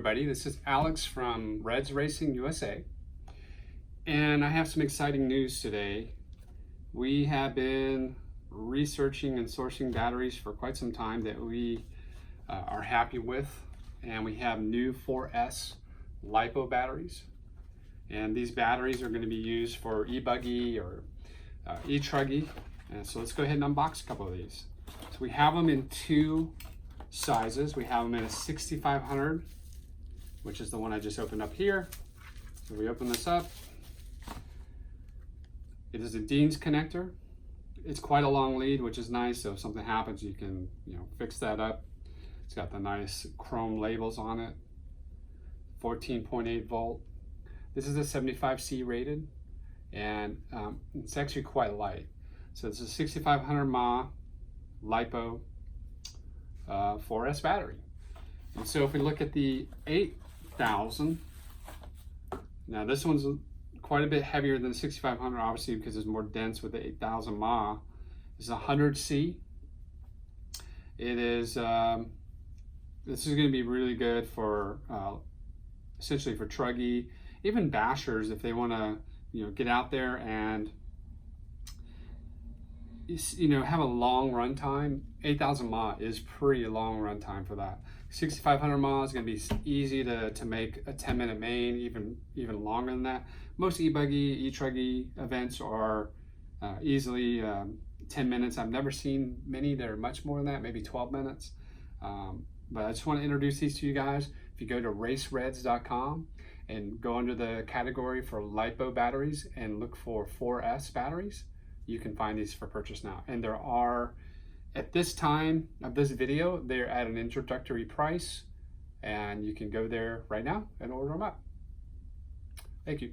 everybody, this is Alex from Reds Racing USA, and I have some exciting news today. We have been researching and sourcing batteries for quite some time that we are happy with, and we have new 4S LiPO batteries, and these batteries are going to be used for e-buggy or e-truggy. And so let's go ahead and unbox a couple of these. So we have them in two sizes. We have them in a 6500, which is the one I just opened up here. So we open this up. It is a Dean's connector. It's quite a long lead, which is nice. So if something happens, you can fix that up. It's got the nice chrome labels on it. 14.8 volt. This is a 75C rated, and it's actually quite light. So it's a 6500 mAh LiPO 4S battery. And so if we look at the 8000, now this one's quite a bit heavier than the 6500, obviously, because it's more dense with the 8000 mAh. It's 100C. It is, this is going to be really good for essentially for truggy, even bashers if they want to get out there and have a long run time. 8000 mAh is pretty long run time for that. 6500 mAh is going to be easy to make a 10-minute main, even longer than that. Most e-buggy, e-truggy events are easily 10 minutes. I've never seen many that are much more than that, maybe 12 minutes. But I just want to introduce these to you guys. If you go to racereds.com and go under the category for LiPO batteries and look for 4S batteries, you can find these for purchase now. And there are, at this time of this video, they're at an introductory price, and you can go there right now and order them up. Thank you.